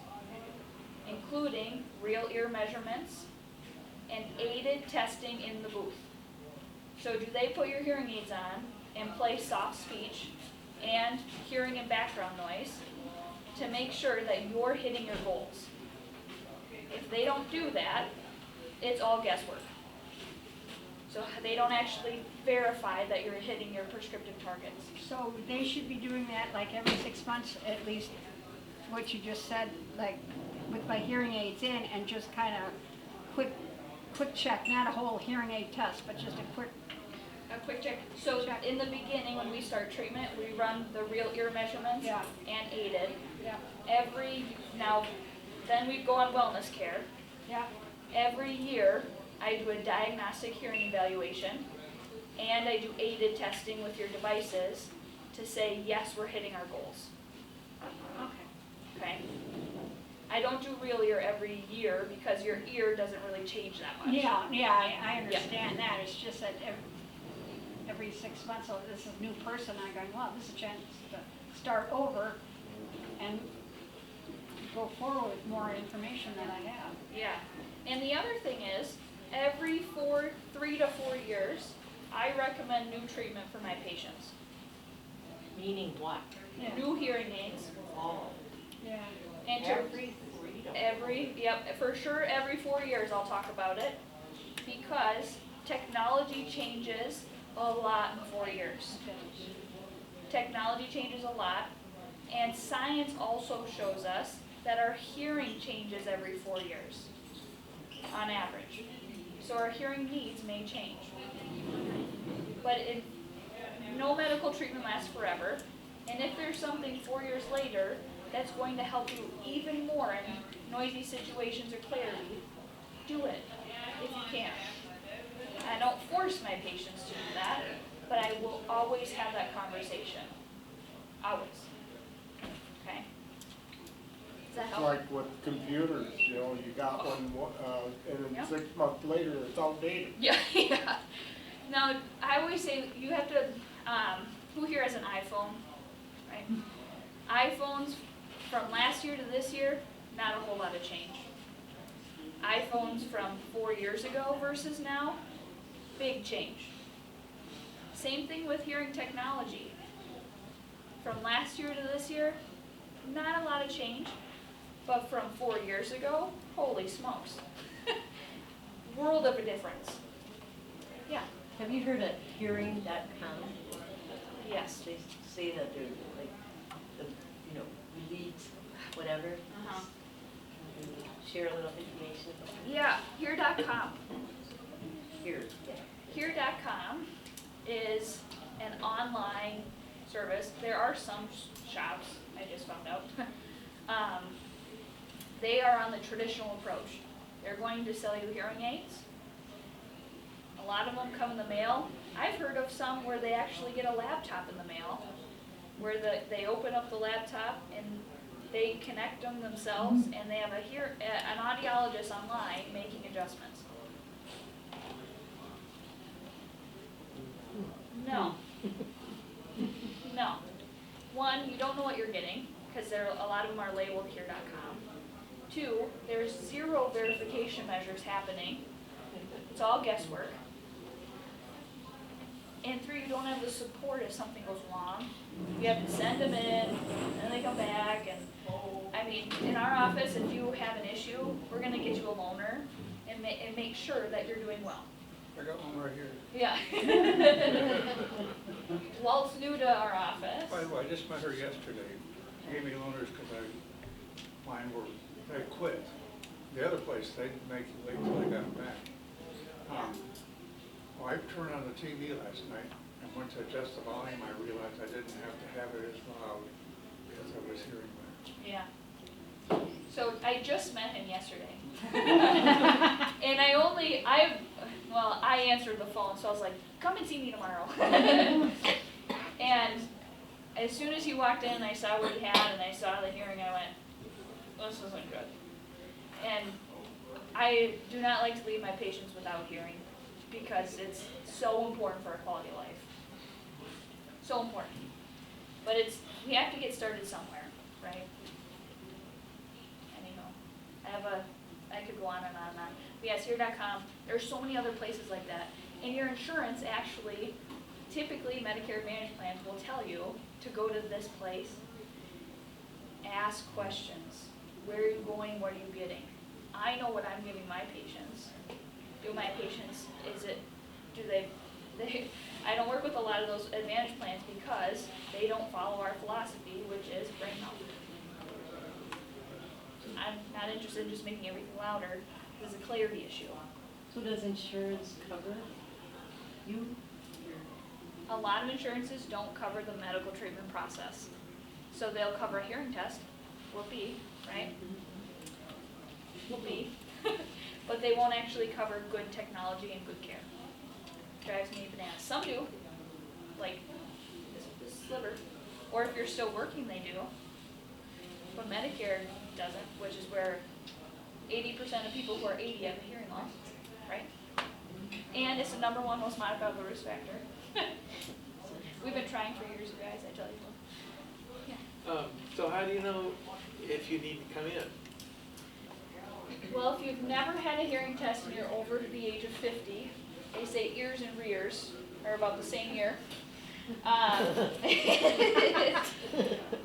including real ear measurements and aided testing in the booth? So do they put your hearing aids on and play soft speech and hearing and background noise to make sure that you're hitting your goals? If they don't do that, it's all guesswork. So they don't actually verify that you're hitting your prescriptive targets. So they should be doing that like every 6 months, at least what you just said, like with my hearing aids in, and just kind of quick check, not a whole hearing aid test, but just a quick. A quick check. So Check. in the beginning, when we start treatment, we run the real ear measurements Yeah. and aided. Yeah. Then we go on wellness care. Yeah. Every year, I do a diagnostic hearing evaluation, and I do aided testing with your devices to say, yes, we're hitting our goals. Okay. Okay? I don't do real ear every year because your ear doesn't really change that much. Yeah, I understand that. It's just that every 6 months, so this is a new person, I'm going, well, this is a chance to start over and go forward with more information than I have. Yeah. And the other thing is, every 3 to 4 years, I recommend new treatment for my patients. Meaning what? Yeah. New hearing aids. Oh, Yeah. And for sure every 4 years I'll talk about it, because technology changes a lot in 4 years. Technology changes a lot, and science also shows us that our hearing changes every 4 years, on average. So our hearing needs may change. But no medical treatment lasts forever, and if there's something 4 years later that's going to help you even more in noisy situations or clarity, do it if you can. I don't force my patients to do that, but I will always have that conversation. Always. Okay? Does that It's help? like with computers, you know, you got one, and then Yep. 6 months later, it's outdated. Yeah, yeah. Now, I always say you have to, who here has an iPhone, right? iPhones from last year to this year, not a whole lot of change. iPhones from 4 years ago versus now, big change. Same thing with hearing technology. From last year to this year, not a lot of change, but from 4 years ago, holy smokes. World of a difference. Yeah, Have you heard of hearing.com? yes. They say that they're like, leads, whatever. Uh-huh. Can you share a little information about Yeah, here.com. here? Here.com is an online service. There are some shops, I just found out. They are on the traditional approach. They're going to sell you hearing aids. A lot of them come in the mail. I've heard of some where they actually get a laptop in the mail, where they open up the laptop and they connect them themselves, and they have an audiologist online making adjustments. No. No. One, you don't know what you're getting, because a lot of them are labeled here.com. Two, there's zero verification measures happening. It's all guesswork. And three, you don't have the support if something goes wrong. You have to send them in, and then they come back, and, I mean, in our office, if you have an issue, we're gonna get you a loaner and make sure that you're doing well. I got one right here. Yeah. Walt's new to our office. By the way, I just met her yesterday. She gave me loaners because they quit. The other place, they didn't make you wait till I got them back. Well, I turned on the TV last night, and once I adjusted the volume, I realized I didn't have to have it as loud because I was hearing better. Yeah. So I just met him yesterday. And I answered the phone, so I was like, come and see me tomorrow. And as soon as he walked in and I saw what he had and I saw the hearing, I went, this isn't good. And I do not like to leave my patients without hearing because it's so important for our quality of life. So important. But we have to get started somewhere, right? Anyhow, I could go on and on and on. But yes, here.com, there's so many other places like that. And your insurance actually, typically Medicare Advantage plans will tell you to go to this place, ask questions. Where are you going, what are you getting? I know what I'm giving my patients. I don't work with a lot of those Advantage plans because they don't follow our philosophy, which is brain health. I'm not interested in just making everything louder. This is a clarity issue. So does insurance cover you? A lot of insurances don't cover the medical treatment process. So they'll cover a hearing test, whoopee, right? Whoopee. But they won't actually cover good technology and good care. Drives me bananas. Some do, like this sliver. Or if you're still working, they do. But Medicare doesn't, which is where 80% of people who are 80 have a hearing loss, right? And it's the #1 most modifiable risk factor. We've been trying for years, you guys, I tell you. Yeah. So how do you know if you need to come in? Well, if you've never had a hearing test and you're over the age of 50, they say ears and rears are about the same year.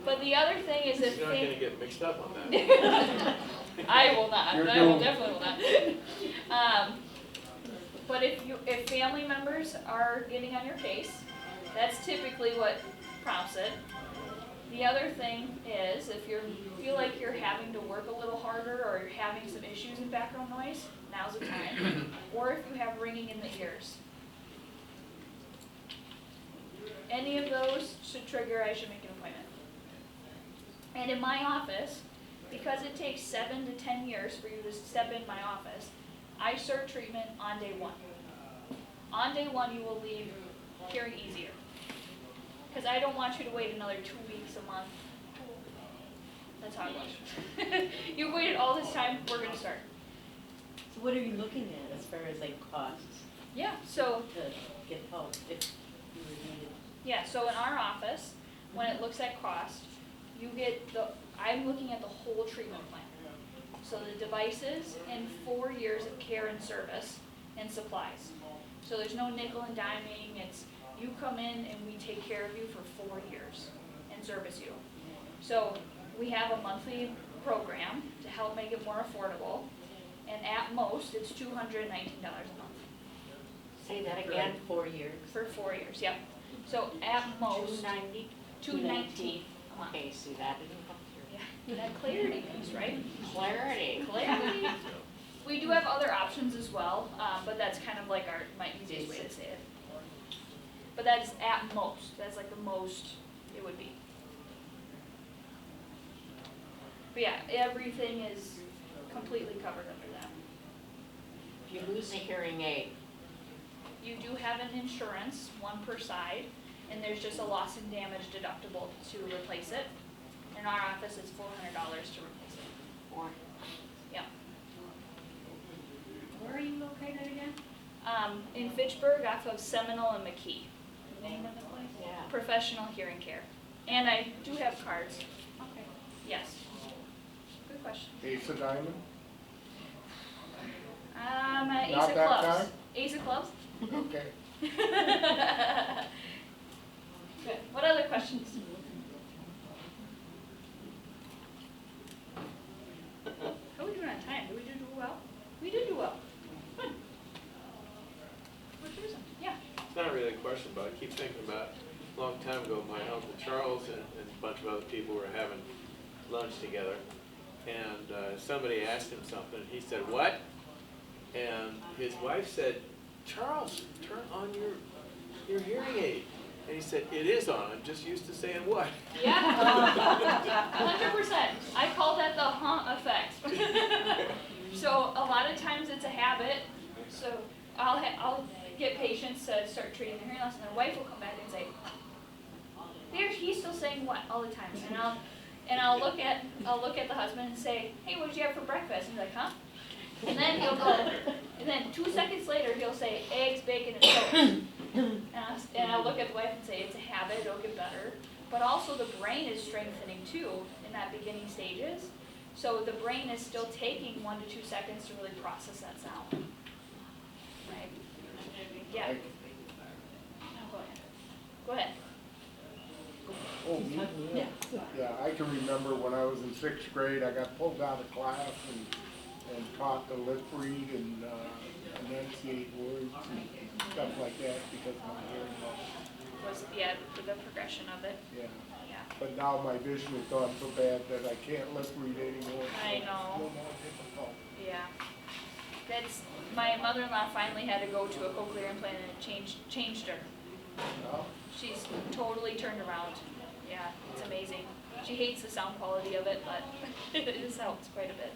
But the other thing is if You're not going to get mixed up on that. I will not. You're I will doomed. definitely will not. But if family members are getting on your case, that's typically what prompts it. The other thing is if you feel like you're having to work a little harder or you're having some issues in background noise, now's the time. Or if you have ringing in the ears. Any of those should trigger, I should make an appointment. And in my office, because it takes 7 to 10 years for you to step in my office, I start treatment on day 1. On day 1, you will leave hearing easier. Because I don't want you to wait another 2 weeks, a month. That's how it goes. You waited all this time, we're going to start. So what are you looking at as far as like costs Yeah, so to get help if you were needed? yeah, so in our office, when it looks at cost, you get I'm looking at the whole treatment plan. So the devices and 4 years of care and service and supplies. So there's no nickel and diming, it's you come in and we take care of you for 4 years and service you. So we have a monthly program to help make it more affordable, and at most, it's $219 a month. Say that For again. like 4 years? For 4 years, yep. So at most, $290? $219 a month. Okay, see, that didn't come through. Yeah, that clarity piece, right? Clarity. Clarity. We do have other options as well, but that's kind of like my easiest way to say it. But that's at most, that's like the most it would be. But yeah, everything is completely covered under that. If you lose a hearing aid, You do have an insurance, 1 per side, and there's just a loss and damage deductible to replace it. In our office, it's $400 to replace it. or Yeah. Where are you located again? In Fitchburg, off of Seminole and McKee. Name of the place? yeah. Professional hearing care. And I do have cards. Okay. Yes. Good question. Ace of Diamond? Ace Not of that Clubs. kind? Ace of Clubs? Okay. Good. What other questions? How are we doing on time? Did we do well? We did do well. Good. We're cruising. Yeah. It's not really a question, but I keep thinking about, a long time ago, my Uncle Charles and a bunch of other people were having lunch together. And somebody asked him something, he said, "What?" And his wife said, "Charles, turn on your hearing aid." And he said, "It is on, I'm just used to saying what." Yeah. 100%. I call that the effect. So a lot of times it's a habit. So I'll get patients to start treating their hearing loss, and their wife will come back and say, he's still saying what all the time, and I'll look at the husband and say, hey, what did you have for breakfast? And he's like, huh? And then he'll go, and then 2 seconds later he'll say eggs, bacon, and toast. And I'll look at the wife and say, it's a habit, it'll get better. But also the brain is strengthening too in that beginning stages. So the brain is still taking 1 to 2 seconds to really process that sound. Right? Yeah. No, go ahead. Oh, me? Yeah. Yeah, I can remember when I was in 6th grade, I got pulled out of class and taught to lip read and enunciate words and stuff like that because of my hearing loss. For the progression of it. Yeah. Yeah. But now my vision has gone so bad that I can't lip read anymore. so I it's know. a little more difficult. Yeah. My mother-in-law finally had to go to a cochlear implant and it changed her. No? She's totally turned around. Yeah, it's amazing. She hates the sound quality of it, but it has helped quite a bit.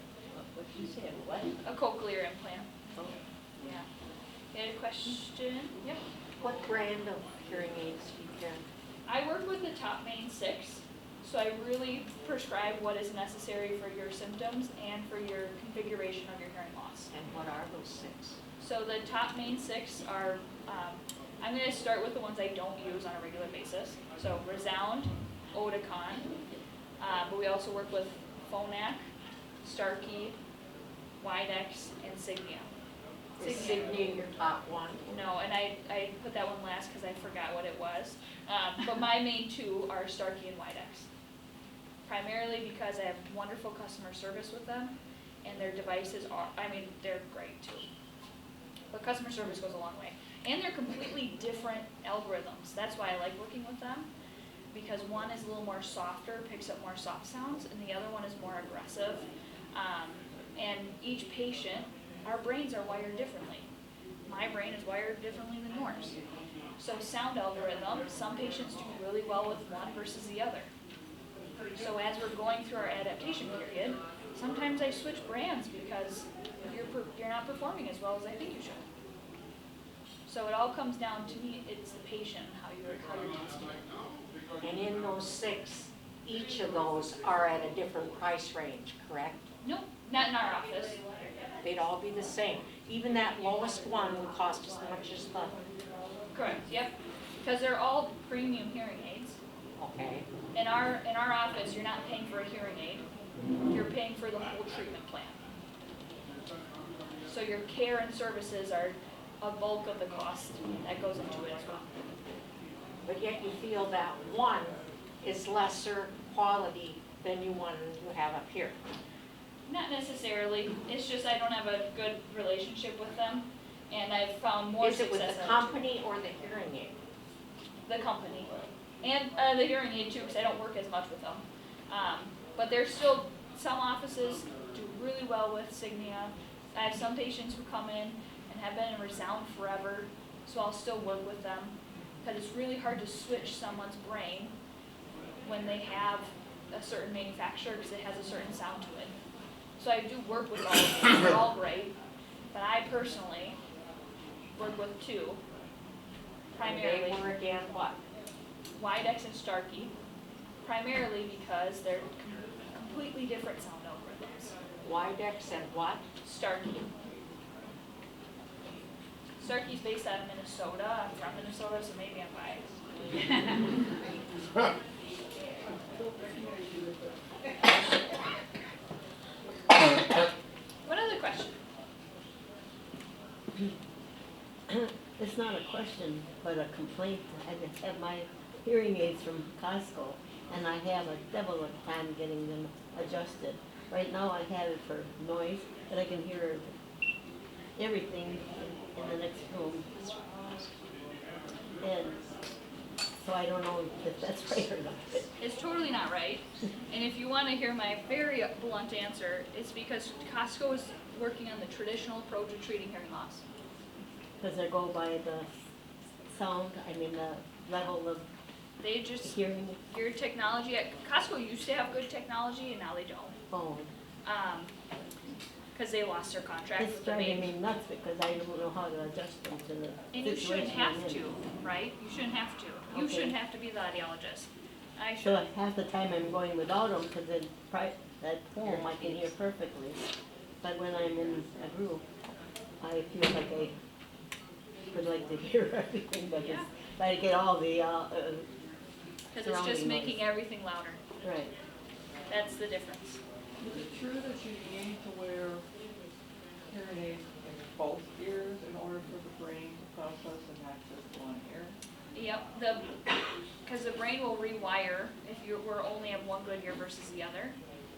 What did you say, what? A cochlear implant. Oh. Yeah. You had a question? Yep. What brand of hearing aids do you carry? I work with the top main 6, so I really prescribe what is necessary for your symptoms and for your configuration of your hearing loss. And what are those 6? So the top main 6 are, I'm going to start with the ones I don't use on a regular basis. So Resound, Oticon, but we also work with Phonak, Starkey, Widex, and Signia. Is Signia your top one? No, and I put that one last because I forgot what it was. But my main 2 are Starkey and Widex. Primarily because I have wonderful customer service with them, and their devices are, they're great too. But customer service goes a long way. And they're completely different algorithms. That's why I like working with them, because one is a little more softer, picks up more soft sounds, and the other one is more aggressive. And each patient, our brains are wired differently. My brain is wired differently than yours. So sound algorithms, some patients do really well with one versus the other. So as we're going through our adaptation period, sometimes I switch brands because you're not performing as well as I think you should. So it all comes down to me, it's the patient and how you're testing it. And in those 6, each of those are at a different price range, correct? Nope, not in our office. They'd all be the same. Even that lowest one would cost as much as the, Correct, yep. Because they're all premium hearing aids. okay? In our office, you're not paying for a hearing aid. You're paying for the whole treatment plan. So your care and services are a bulk of the cost that goes into it as well. But yet you feel that one is lesser quality than you one you have up here. Not necessarily. It's just I don't have a good relationship with them, and I've found more Is it with success the out of company or the hearing aid? the company. And the hearing aid too, because I don't work as much with them. But there's still, some offices do really well with Signia. I have some patients who come in and have been in Resound forever, so I'll still work with them. Because it's really hard to switch someone's brain when they have a certain manufacturer because it has a certain sound to it. So I do work with all of them, they're all great. But I personally work with 2, primarily. And they were again what? Widex and Starkey, primarily because they're completely different sound algorithms. Widex and what? Starkey. Starkey's based out of Minnesota. I'm from Minnesota, so maybe I'm biased. What other question? It's not a question, but a complaint. I just have my hearing aids from Costco, and I have a devil of a time getting them adjusted. Right now I have it for noise, but I can hear everything in the next room. And so I don't know if that's right or not. It's totally not right. And if you want to hear my very blunt answer, it's because Costco is working on the traditional approach of treating hearing loss. Does it go by the sound, the level of They just, hearing? your technology at Costco used to have good technology and now they don't. Oh, Because they lost their contract it's with the driving main. me nuts because I don't know how to adjust them to the And you shouldn't situation I'm have in. to, right? You shouldn't have to. You Okay. shouldn't have to be the audiologist. I So should. half the time I'm going without them, because at home I can hear perfectly. But when I'm in a group, I feel like I would like to hear everything, but Yeah. I get all the, Because it's just surrounding making noise. everything louder. right. That's the difference. Is it true that you need to wear hearing aids in both ears in order for the brain to process and access one ear? Yep, because the brain will rewire if you were only have one good ear versus the other.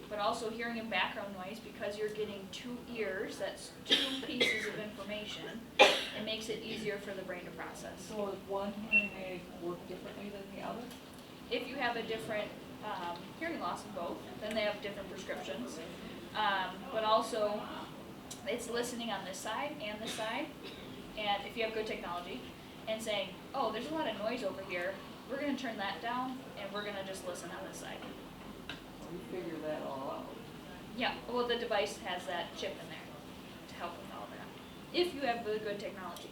But also hearing in background noise, because you're getting two ears, that's two pieces of information, it makes it easier for the brain to process. So does one hearing aid work differently than the other? If you have a different hearing loss in both, then they have different prescriptions. But also, it's listening on this side and this side, and if you have good technology, and saying, oh, there's a lot of noise over here, we're gonna turn that down, and we're gonna just listen on this side. You figure that all out. Yeah, well, the device has that chip in there to help with all that. If you have the good technology.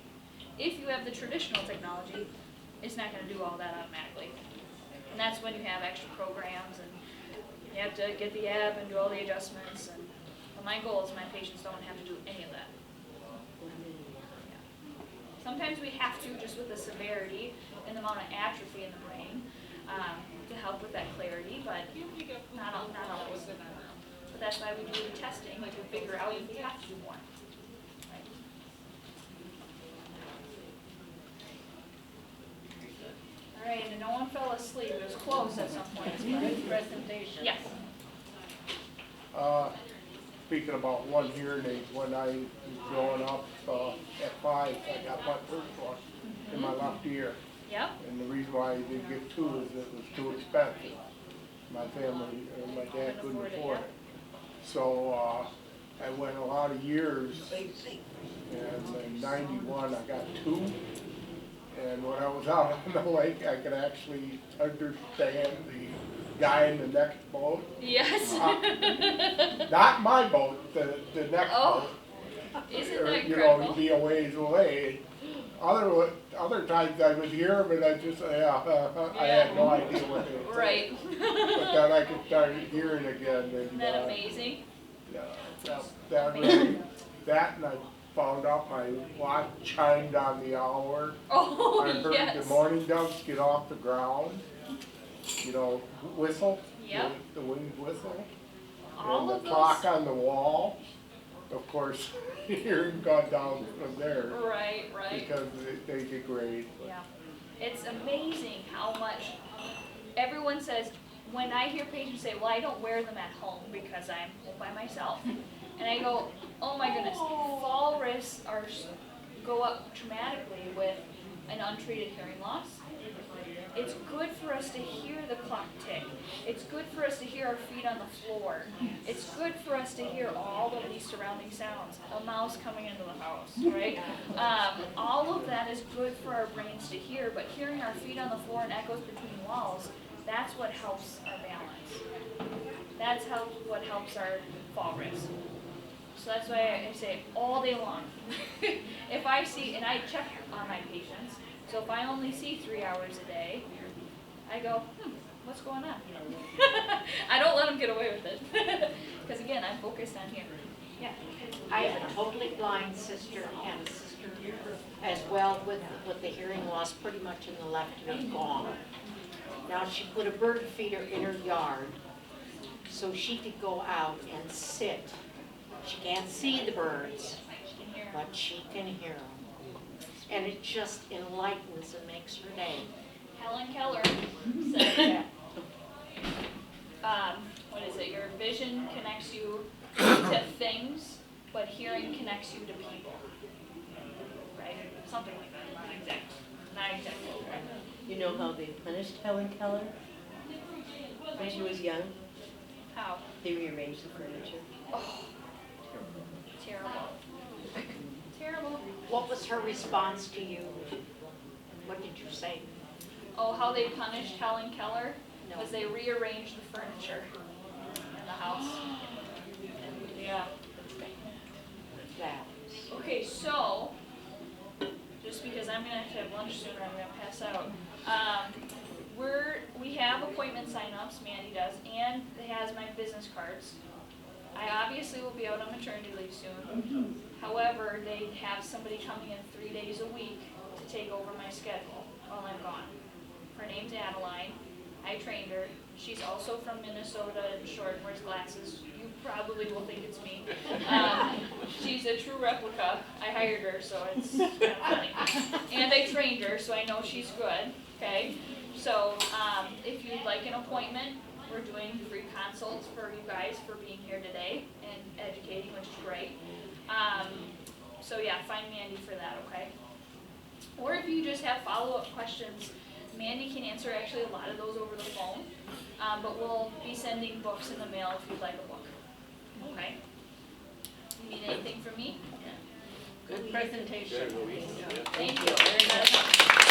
If you have the traditional technology, it's not gonna do all that automatically. And that's when you have extra programs and you have to get the app and do all the adjustments. And well, my goal is my patients don't have to do any of that. Yeah. Sometimes we have to, just with the severity and the amount of atrophy in the brain, to help with that clarity, but not always. But that's why we do the testing, like to figure out if we have to do more. Right. All right, and no one fell asleep. It was close at some point. Good presentation. Yes. Speaking about one hearing aid, when I was growing up, at 5, I got butt reflux in my left ear. Yep. And the reason why I didn't get two is it was too expensive. My family, my dad couldn't afford it. So, I went a lot of years, and in 91 I got two. And when I was out on the lake, I could actually understand the guy in the next boat. Yes. Not my boat, the next Oh, boat. isn't Or, that you know, he'd incredible? be a ways away. Other times I would hear him and I just, I had no idea what they were saying. Right. But then I could start hearing again and, Isn't that amazing? that really, that and I found out my watch chimed on the hour. Oh, I heard yes. the morning doves get off the ground, you know, whistle. Yep. The winged whistle. All And of the those. clock on the wall, of course, hearing gone down from there Right, right. because they degrade. Yeah. It's amazing how much everyone says, when I hear patients say, well, I don't wear them at home because I'm home by myself. And I go, oh my goodness, fall risks go up dramatically with an untreated hearing loss. It's good for us to hear the clock tick. It's good for us to hear our feet on the floor. It's good for us to hear all of these surrounding sounds. A mouse coming into the house, right? All of that is good for our brains to hear, but hearing our feet on the floor and echoes between walls, that's what helps our balance. That's what helps our fall risk. So that's why I say all day long. If I see, and I check on my patients, so if I only see 3 hours a day, I go, what's going on? I don't let them get away with it. Because again, I'm focused on here. Yeah. I have a totally blind sister and a sister as well with the hearing loss pretty much in the left ear gone. Now she put a bird feeder in her yard so she could go out and sit. She can't see the birds, She can hear. but she can hear them. And it just enlightens and makes her day. Helen Keller said that, what is it, your vision connects you to things, but hearing connects you to people. Right? Something like that, not exactly, right? You know how they punished Helen Keller when she was young? How? They rearranged the furniture. Oh, terrible. Terrible. What was her response to you? What did you say? Oh, how they punished Helen Keller No. was they rearranged the furniture in the house. Yeah. That. Okay, so, just because I'm gonna have to have lunch soon or I'm gonna pass out, we have appointments cards. I obviously will be out on maternity leave soon. However, they have somebody coming in 3 days a week to take over my schedule while I'm gone. Her name's Adeline. I trained her. She's also from Minnesota and short and wears glasses. You probably will think it's me. She's a true replica. I hired her, so it's kind of funny. And I trained her, so I know she's good, okay? So if you'd like an appointment, we're doing free consults for you guys for being here today and educating, which is great. So yeah, find Mandy for that, okay? Or if you just have follow-up questions, Mandy can answer actually a lot of those over the phone, but we'll be sending books in the mail if you'd like a book, okay? You need anything from me? Good presentation. Good, Louise. Yeah. Thank you very much.